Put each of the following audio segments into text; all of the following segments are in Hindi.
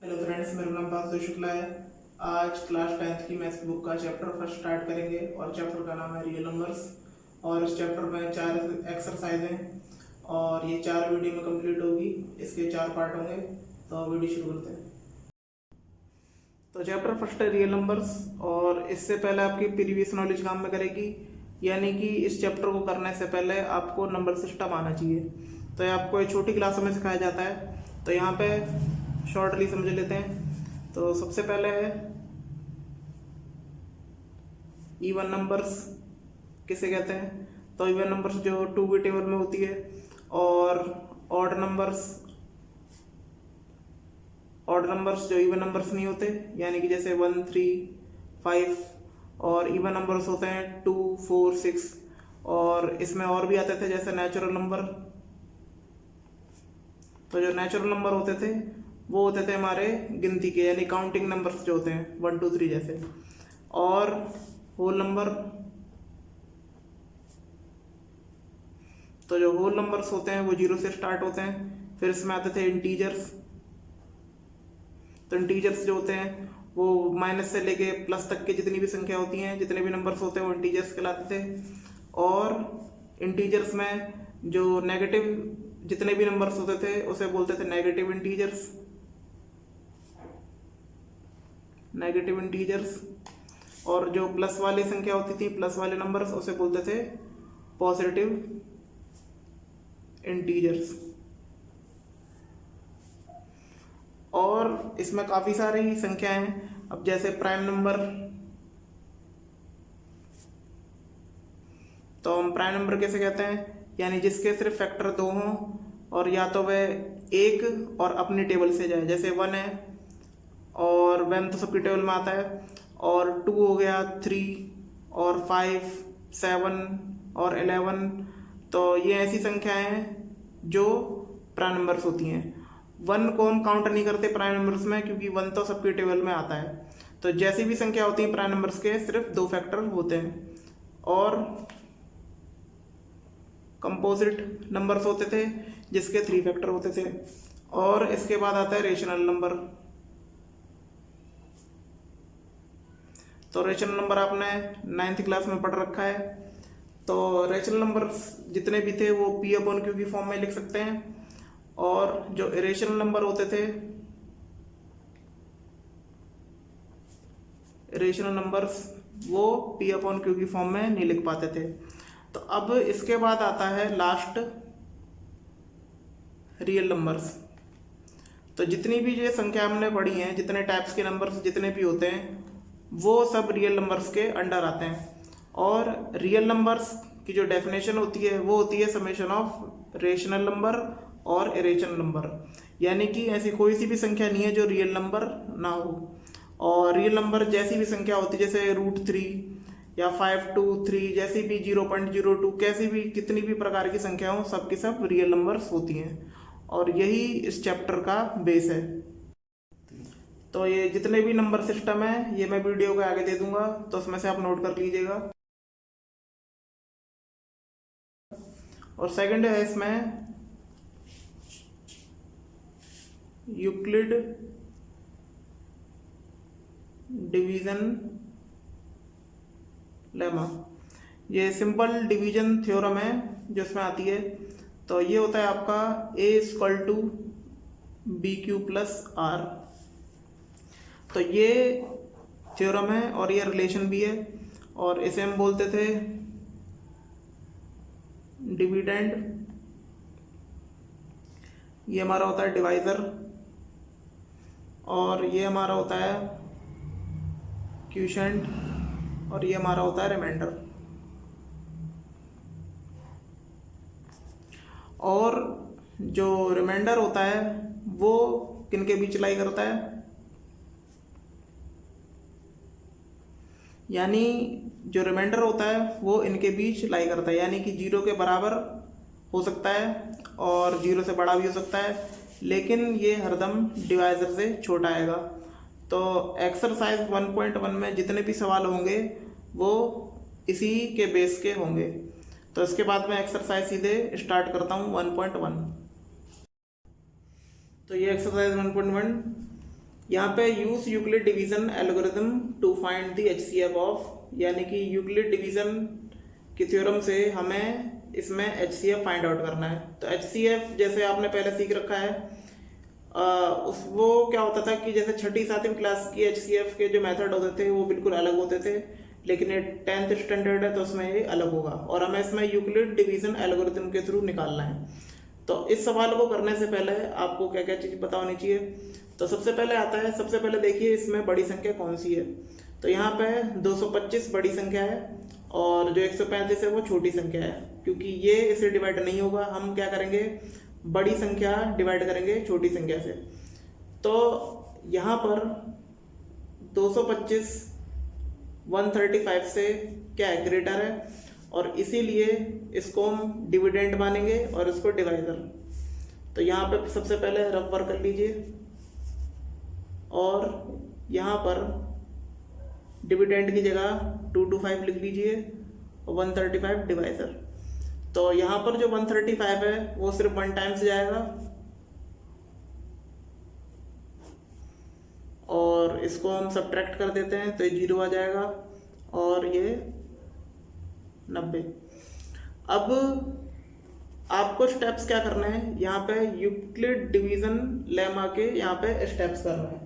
हेलो फ्रेंड्स, मेरा नाम वासु शुक्ला है। आज क्लास 10th की मैथ्स बुक का चैप्टर फर्स्ट स्टार्ट करेंगे और चैप्टर का नाम है रियल नंबर्स। और इस चैप्टर में 4 एक्सरसाइज हैं और ये 4 वीडियो में कंप्लीट होगी। इसके 4 पार्ट होंगे, तो वीडियो शुरू करते हैं। तो चैप्टर फर्स्ट है रियल नंबर्स और इससे पहले आपकी प्रीवियस नॉलेज काम में करेगी, यानी कि इस चैप्टर को करने से पहले आपको नंबर सिस्टम आना चाहिए। तो ये आपको ये छोटी क्लासों में सिखाया जाता है। तो यहाँ पे शॉर्टली समझ लेते हैं। तो सबसे पहले है इवन नंबर्स किसे कहते हैं। तो इवन नंबर्स जो 2 की टेबल में होती है, और ऑड नंबर्स जो इवन नंबर्स नहीं होते, यानी कि जैसे 1 3 5। और इवन नंबर्स होते हैं 2 4 6। और इसमें और भी आते थे जैसे नेचुरल नंबर। तो जो नेचुरल नंबर होते थे वो होते थे हमारे गिनती के, यानी काउंटिंग नंबर्स जो होते हैं 1 2 3 जैसे। और होल नंबर, तो जो होल नंबर्स होते हैं वो 0 से स्टार्ट होते हैं। फिर इसमें आते थे इंटीजर्स। तो इंटीजर्स जो होते हैं वो माइनस से लेके प्लस तक की जितनी भी संख्या होती हैं, जितने भी नंबर्स होते हैं वो इंटीजर्स कहलाते थे। और इंटीजर्स में जो नेगेटिव जितने भी नंबर्स होते थे उसे बोलते थे नेगेटिव इंटीजर्स। और जो प्लस वाली संख्या होती थी, प्लस वाले नंबर्स, उसे बोलते थे पॉजिटिव इंटीजर्स। और इसमें काफ़ी सारी संख्याएं हैं। अब जैसे प्राइम नंबर, तो हम प्राइम नंबर कैसे कहते हैं, यानी जिसके सिर्फ फैक्टर 2 हों और या तो वह 1 और अपनी टेबल से जाए। जैसे 1 है और 1 तो सबकी टेबल में आता है, और 2 हो गया 3 और 5 7 और 11। तो ये ऐसी संख्याएं हैं जो प्राइम नंबर्स होती हैं। 1 को हम काउंट नहीं करते प्राइम नंबर्स में, क्योंकि 1 तो सबकी टेबल में आता है। तो जैसी भी संख्या होती है प्राइम नंबर्स के सिर्फ 2 फैक्टर होते हैं। और कंपोजिट नंबर्स होते थे जिसके 3 फैक्टर होते थे। और इसके बाद आता है रेशनल नंबर। तो रेशनल नंबर आपने 9th क्लास में पढ़ रखा है। तो रेशनल नंबर जितने भी थे वो P अपॉन Q की फॉर्म में लिख सकते हैं। और जो इरेशनल नंबर होते थे, इरेशनल नंबर्स, वो P अपॉन Q की फॉर्म में नहीं लिख पाते थे। तो अब इसके बाद आता है लास्ट रियल नंबर्स। तो जितनी भी ये संख्या हमने पढ़ी हैं, जितने टाइप्स के नंबर्स जितने भी होते हैं, वो सब रियल नंबर्स के अंडर आते हैं। और रियल नंबर्स की जो डेफिनेशन होती है वो होती है समेशन ऑफ रेशनल नंबर और इरेशनल नंबर। यानी कि ऐसी कोई सी भी संख्या नहीं है जो रियल नंबर ना हो। और रियल नंबर जैसी भी संख्या होती है, जैसे √3 या 523, जैसी भी 0.02, कैसी भी कितनी भी प्रकार की संख्या हो, सब की सब रियल नंबर्स होती हैं। और यही इस चैप्टर का बेस है। तो ये जितने भी नंबर सिस्टम है ये मैं वीडियो के आगे दे दूंगा, तो उसमें से आप नोट कर लीजिएगा। और सेकंड है इसमें यूक्लिड डिवीजन लेमा। ये सिंपल डिवीजन थ्योरम है जो इसमें आती है। तो ये होता है आपका A = BQ + R। तो ये थ्योरम है और ये रिलेशन भी है, और इसे हम बोलते थे डिविडेंड। ये हमारा होता है डिवाइजर, और ये हमारा होता है क्वोशिएंट, और ये हमारा होता है रिमाइंडर। और जो रिमाइंडर होता है वो किन के बीच लाई करता है, यानी जो रिमाइंडर होता है वो इनके बीच लाई करता है, यानी कि 0 के बराबर हो सकता है और 0 से बड़ा भी हो सकता है, लेकिन ये हरदम डिवाइजर से छोटा आएगा। तो एक्सरसाइज 1.1 में जितने भी सवाल होंगे वो इसी के बेस के होंगे। तो इसके बाद मैं एक्सरसाइज सीधे स्टार्ट करता हूँ 1.1। तो ये एक्सरसाइज 1.1 यहाँ पे use Euclid division algorithm to find the HCF of, यानी कि यूक्लिड डिवीजन की थ्योरम से हमें इसमें HCF फाइंड आउट करना है। तो HCF जैसे आपने पहले सीख रखा है, वो क्या होता था कि जैसे छठी सातवीं क्लास की HCF के जो मेथड होते थे वो बिल्कुल अलग होते थे, लेकिन ये 10th स्टैंडर्ड है तो उसमें ये अलग होगा और हमें इसमें यूक्लिड डिवीजन एल्गोरिथम के थ्रू निकालना है। तो इस सवाल को करने से पहले आपको क्या क्या चीज़ पता होनी चाहिए। तो सबसे पहले आता है, सबसे पहले देखिए इसमें बड़ी संख्या कौन सी है। तो यहाँ पे 225 बड़ी संख्या है और जो 135 है वो छोटी संख्या है, क्योंकि ये इसे डिवाइड नहीं होगा। हम क्या करेंगे, बड़ी संख्या डिवाइड करेंगे छोटी संख्या से। तो यहाँ पर 225 135 से क्या है, ग्रेटर है, और इसीलिए इसको हम डिविडेंड मानेंगे और इसको डिवाइजर। तो यहाँ पे सबसे पहले रफ वर्क कर लीजिए और यहाँ पर डिविडेंड की जगह 225 लिख लीजिए और 135 डिवाइजर। तो यहाँ पर जो 135 है वो सिर्फ 1 टाइम्स जाएगा और इसको हम सब्ट्रैक्ट कर देते हैं तो ये 0 आ जाएगा और ये 90। अब आपको स्टेप्स क्या करने हैं, यहाँ पे यूक्लिड डिवीजन लेमा के यहाँ पे स्टेप्स करना है।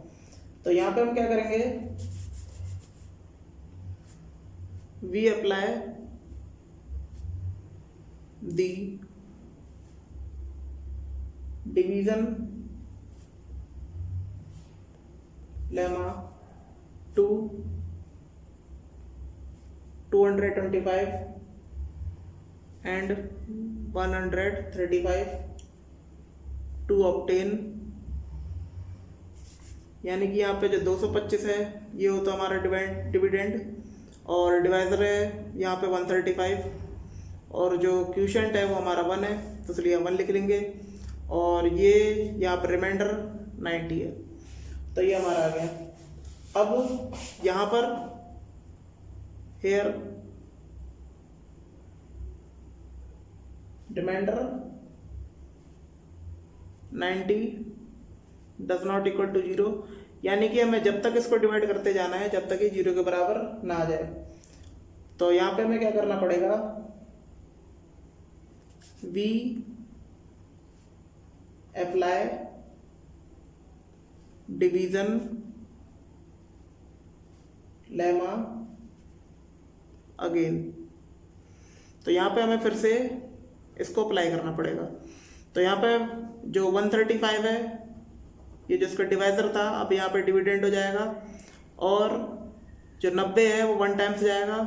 तो यहाँ पे हम क्या करेंगे, we apply the division lemma to 225 and 135 to obtain, यानी कि यहाँ पे जो 225 है ये होता हमारा डिविडेंड और डिवाइजर है यहाँ पे 135 और जो क्यूशेंट है वो हमारा 1 है, तो इसलिए 1 लिख लेंगे और ये यहाँ पर रिमाइंडर 90 है। तो ये हमारा आ गया। अब यहाँ पर here remainder 90 does not equal to 0, यानी कि हमें जब तक इसको डिवाइड करते जाना है जब तक ये 0 के बराबर ना आ जाए। तो यहाँ पे हमें क्या करना पड़ेगा, we apply division lemma again. तो यहाँ पे हमें फिर से इसको अप्लाई करना पड़ेगा। तो यहाँ पे जो 135 है ये जिसका डिवाइजर था, अब यहाँ पे डिविडेंड हो जाएगा और जो 90 है वो 1 टाइम्स जाएगा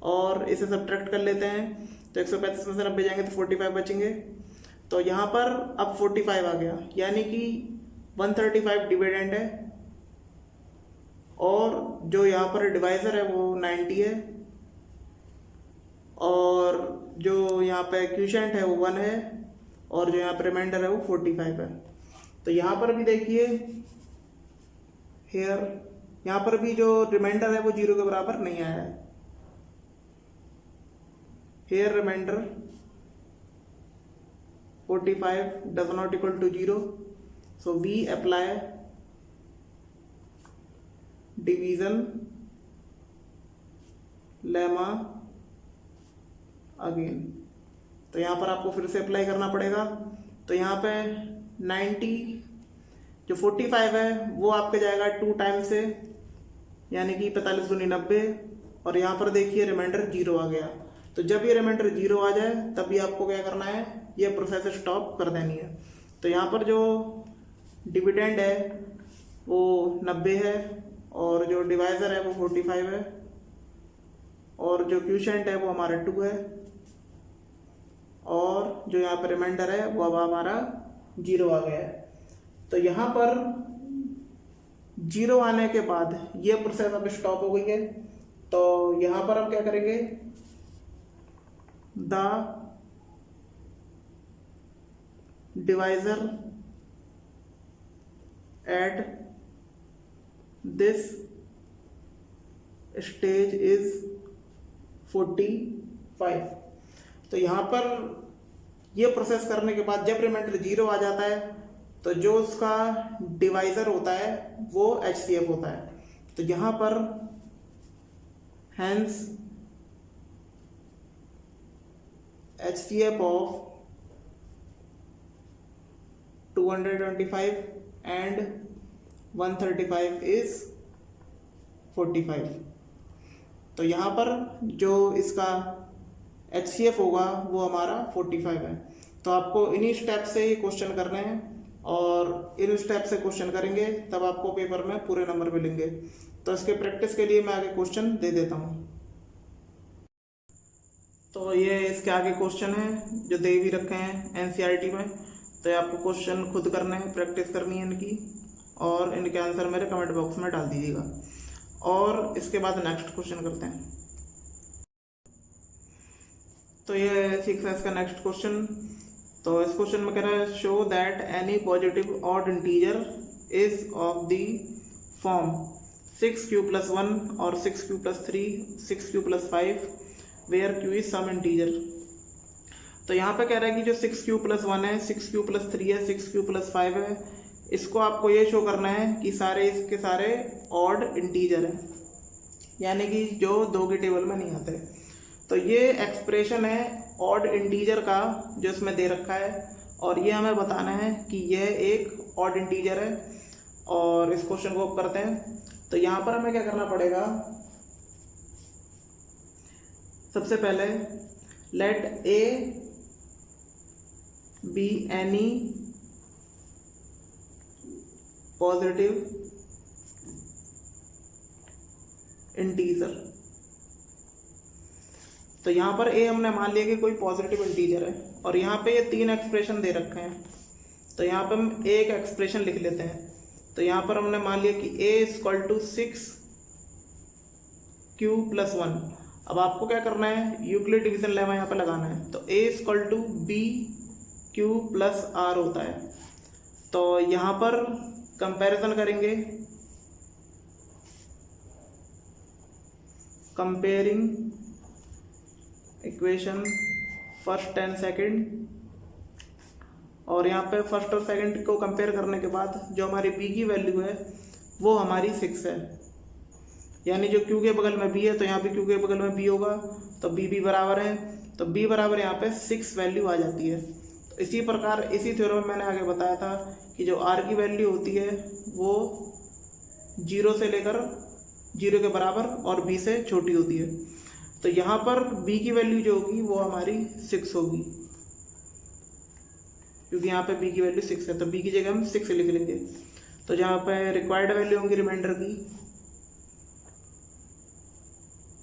और इसे सब्ट्रैक्ट कर लेते हैं तो 135 में से 90 जाएंगे तो 45 बचेंगे। तो यहाँ पर अब 45 आ गया, यानी कि 135 डिविडेंड है और जो यहाँ पर डिवाइजर है वो 90 है और जो यहाँ पे क्यूशेंट है वो 1 है और जो यहाँ पे रिमाइंडर है वो 45 है। तो यहाँ पर भी देखिए हेयर, यहाँ पर भी जो रिमाइंडर है वो 0 के बराबर नहीं आया है। Here remainder 45 does not equal to 0, so we apply division lemma again. तो यहाँ पर आपको फिर से अप्लाई करना पड़ेगा। तो यहाँ पे 90 जो 45 है वो आपके जाएगा 2 टाइम से, यानी कि 45 दूनी 90 और यहाँ पर देखिए रिमाइंडर 0 आ गया। तो जब ये रिमाइंडर 0 आ जाए तभी आपको क्या करना है, ये प्रोसेस स्टॉप कर देनी है। तो यहाँ पर जो डिविडेंड है वो 90 है और जो डिवाइजर है वो 45 है और जो क्यूशेंट है वो हमारा 2 है और जो यहाँ पर रिमाइंडर है वो अब हमारा 0 आ गया है। तो यहाँ पर 0 आने के बाद ये प्रोसेस अब स्टॉप हो गई है। तो यहाँ पर हम क्या करेंगे, the divisor at this stage is 45। तो यहाँ पर ये प्रोसेस करने के बाद जब रिमाइंडर 0 आ जाता है तो जो उसका डिवाइज़र होता है वो HCF होता है। तो यहाँ पर hence HCF of 225 and 135 is 45। तो यहाँ पर जो इसका HCF होगा वो हमारा 45 है। तो आपको इन्हीं स्टेप से ये क्वेश्चन करने हैं और इन स्टेप से क्वेश्चन करेंगे तब आपको पेपर में पूरे नंबर मिलेंगे। तो इसके प्रैक्टिस के लिए मैं आगे क्वेश्चन दे देता हूँ। तो ये इसके आगे क्वेश्चन है जो दे भी रखे हैं NCERT में। तो ये आपको क्वेश्चन खुद करने हैं, प्रैक्टिस करनी है इनकी, और इनके आंसर मेरे कमेंट बॉक्स में डाल दीजिएगा। और इसके बाद नेक्स्ट क्वेश्चन करते हैं। तो ये 6S का नेक्स्ट क्वेश्चन। तो इस क्वेश्चन में कह रहा है show that any positive odd integer is of the form 6q+1 और 6q+3, 6q+5 where q is some integer. तो यहाँ पे कह रहा है कि जो 6q+1 है, 6q+3 है, 6q+5 है, इसको आपको ये शो करना है कि सारे इसके सारे ऑड इंटीजर हैं, यानी कि जो 2 की टेबल में नहीं आते। तो ये एक्सप्रेशन है ऑड इंटीजर का जो इसमें दे रखा है, और ये हमें बताना है कि यह एक ऑड इंटीजर है। और इस क्वेश्चन को करते हैं। तो यहाँ पर हमें क्या करना पड़ेगा, सबसे पहले let a be any positive integer. तो यहाँ पर ए हमने मान लिया कि कोई पॉजिटिव इंटीजर है, और यहाँ पे ये 3 एक्सप्रेशन दे रखे हैं। तो यहाँ पे हम एक एक्सप्रेशन लिख लेते हैं। तो यहाँ पर हमने मान लिया कि a = 6q+1। अब आपको क्या करना है, यूक्लिड डिवीजन लेमा यहाँ पे लगाना है। तो a = bq+r होता है। तो यहाँ पर कंपैरिजन करेंगे, comparing equation first and second, और यहाँ पे फर्स्ट और सेकंड को कंपेयर करने के बाद जो हमारी b की वैल्यू है वो हमारी 6 है, यानी जो q के बगल में b है तो यहाँ पे q के बगल में b होगा, तो b बराबर है, तो b बराबर यहाँ पे 6 वैल्यू आ जाती है। तो इसी प्रकार इसी थ्योरम में मैंने आगे बताया था कि जो r की वैल्यू होती है वो 0 से लेकर 0 के बराबर और b से छोटी होती है। तो यहाँ पर b की वैल्यू जो होगी वो हमारी 6 होगी, क्योंकि यहाँ पे b की वैल्यू 6 है, तो b की जगह हम 6 लिख लेंगे। तो जहाँ पे रिक्वायर्ड वैल्यू होंगी रिमाइंडर की,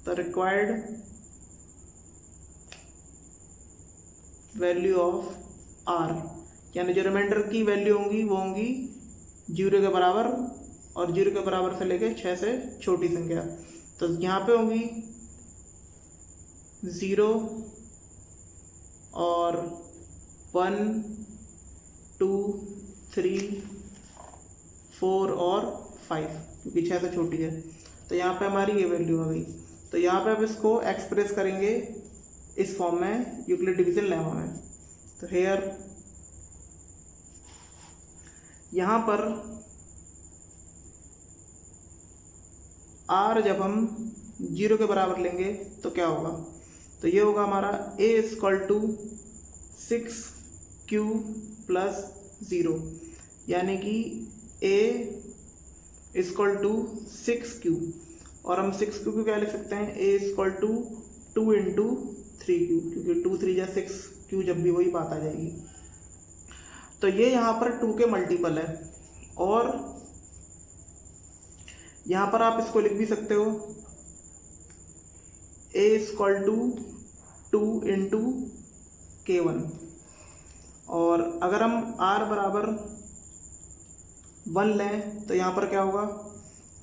तो रिक्वायर्ड वैल्यू ऑफ r, यानी जो रिमाइंडर की वैल्यू होंगी वो होंगी 0 के बराबर और 0 के बराबर से लेके 6 से छोटी संख्या। तो यहाँ पे होंगी 0 और 1, 2, 3, 4 और 5, क्योंकि 6 से छोटी है। तो यहाँ पे हमारी ये वैल्यू आ गई। तो यहाँ पे अब इसको एक्सप्रेस करेंगे इस फॉर्म में यूक्लिड डिवीजन लेमा में। तो हेयर यहाँ पर r जब हम 0 के बराबर लेंगे तो क्या होगा, तो ये होगा हमारा a = 6q+0, यानी कि a = 6q, और हम 6q को क्या लिख सकते हैं, a = 2 × 3q, क्योंकि 2 3 या 6q जब भी वही बात आ जाएगी। तो ये यहाँ पर 2 के मल्टीपल है, और यहाँ पर आप इसको लिख भी सकते हो a = 2 × k1, और अगर हम r बराबर 1 लें तो यहाँ पर क्या होगा,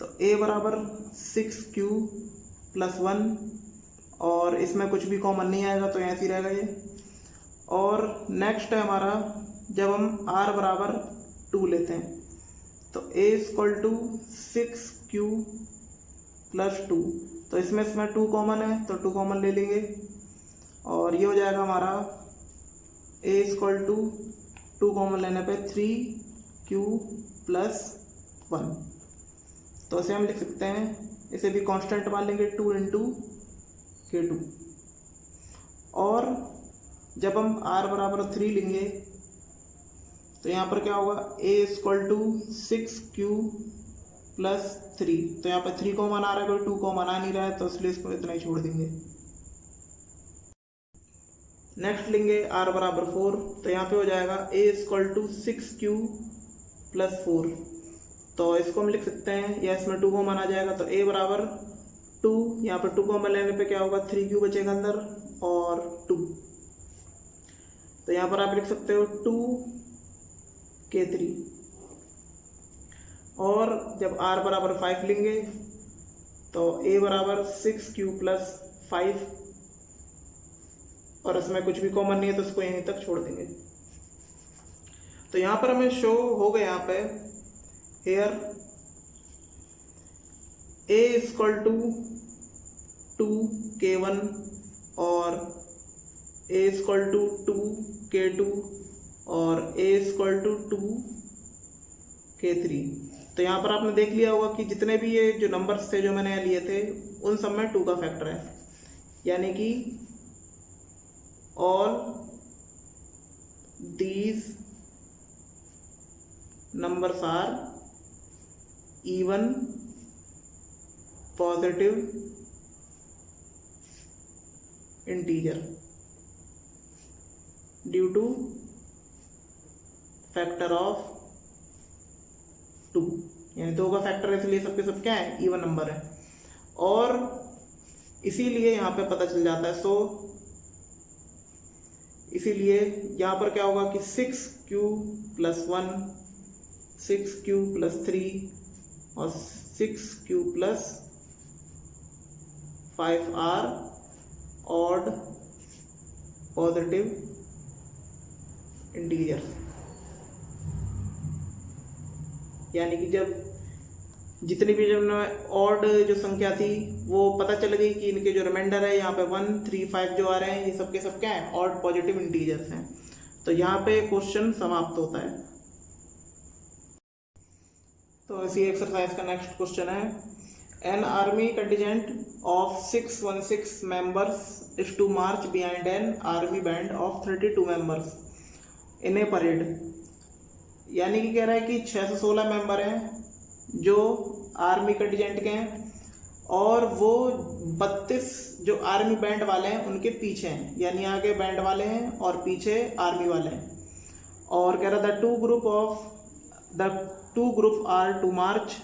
तो a बराबर 6q+1, और इसमें कुछ भी कॉमन नहीं आएगा तो ऐसे ही रहेगा ये। और नेक्स्ट है हमारा जब हम r बराबर 2 लेते हैं, तो a = 6q+2, तो इसमें 2 कॉमन है तो 2 कॉमन ले लेंगे, और ये हो जाएगा हमारा a = 2 कॉमन लेने पे Q प्लस 1। तो इसे हम लिख सकते हैं, इसे भी कांस्टेंट मान लेंगे 2 इंटू K2। और जब हम R बराबर 3 लेंगे तो यहाँ पर क्या होगा, A equal to 6Q plus 3। तो यहाँ पर 3 कॉमन आ रहा है, कोई 2 कॉमन आ नहीं रहा है, तो इसलिए इसको इतना ही छोड़ देंगे। नेक्स्ट लेंगे R बराबर 4, तो यहाँ पे हो जाएगा A equal to 6Q plus 4। तो इसको हम लिख सकते हैं, या इसमें 2 कॉमन आ जाएगा, तो A बराबर 2, यहाँ पर 2 कॉमन लेने पे क्या होगा, 3Q बचेगा अंदर और 2। तो यहाँ पर आप लिख सकते हो 2K3। और जब R बराबर 5 लेंगे तो A बराबर 6Q प्लस 5, और इसमें कुछ भी कॉमन नहीं है तो इसको यहीं तक छोड़ देंगे। तो यहाँ पर हमें शो हो गया यहाँ पे hair A equal to 2K1 और A इक्वल टू 2K2 और A इक्वल टू 2K3। तो यहाँ पर आपने देख लिया होगा कि जितने भी ये जो नंबर्स थे जो मैंने यहाँ लिए थे उन सब में 2 का फैक्टर है, यानी कि all these numbers are even positive integer due to factor of 2, यानी 2 का फैक्टर है, इसलिए सबके सब क्या है, इवन नंबर है। और इसीलिए यहाँ पे पता चल जाता है, सो इसीलिए यहाँ पर क्या होगा कि 6Q प्लस 1, 6Q प्लस 3 और 6Q plus 5 are odd positive integers. यानी कि जब जितनी भी जब ऑड जो संख्या थी वो पता चल गई कि इनके जो रिमाइंडर है यहाँ पे 1, 3, 5 जो आ रहे हैं ये सबके सब क्या है, ऑड पॉजिटिव इंटीजर्स हैं। तो यहाँ पे क्वेश्चन समाप्त होता है। तो इसी एक्सरसाइज का नेक्स्ट क्वेश्चन है, an army contingent of 616 members is to march behind an army band of 32 members in a parade. यानी कि कह रहा है कि 616 मेंबर हैं जो आर्मी कंटिजेंट के हैं और वो 32 जो आर्मी बैंड वाले हैं उनके पीछे हैं, यानी आगे बैंड वाले हैं और पीछे आर्मी वाले हैं। और कह रहा था the two group are to march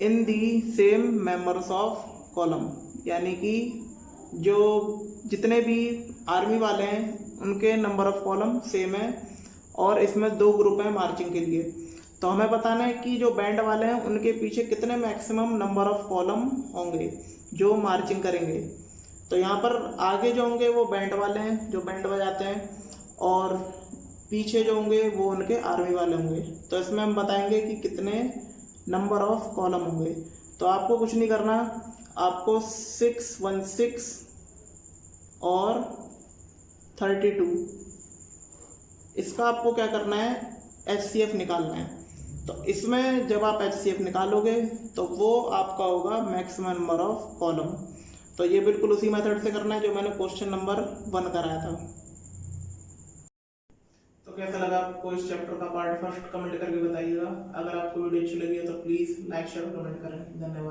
in the same members of column. यानी कि जो जितने भी आर्मी वाले हैं उनके नंबर ऑफ कॉलम सेम है और इसमें 2 ग्रुप हैं मार्चिंग के लिए। तो हमें बताना है कि जो बैंड वाले हैं उनके पीछे कितने मैक्सिमम नंबर ऑफ कॉलम होंगे जो मार्चिंग करेंगे। तो यहाँ पर आगे जो होंगे वो बैंड वाले हैं जो बैंड बजाते हैं, और पीछे जो होंगे वो उनके आर्मी वाले होंगे। तो इसमें हम बताएंगे कि कितने नंबर ऑफ कॉलम होंगे। तो आपको कुछ नहीं करना, आपको 616 और 32 इसका आपको क्या करना है, HCF निकालना है। तो इसमें जब आप HCF निकालोगे तो वो आपका होगा मैक्सिमम नंबर ऑफ कॉलम। तो ये बिल्कुल उसी मेथड से करना है जो मैंने क्वेश्चन नंबर 1 कराया था। तो कैसा लगा आपको इस चैप्टर का पार्ट फर्स्ट, कमेंट करके बताइएगा। अगर आपको वीडियो अच्छी लगी है तो प्लीज़ लाइक शेयर कमेंट करें। धन्यवाद।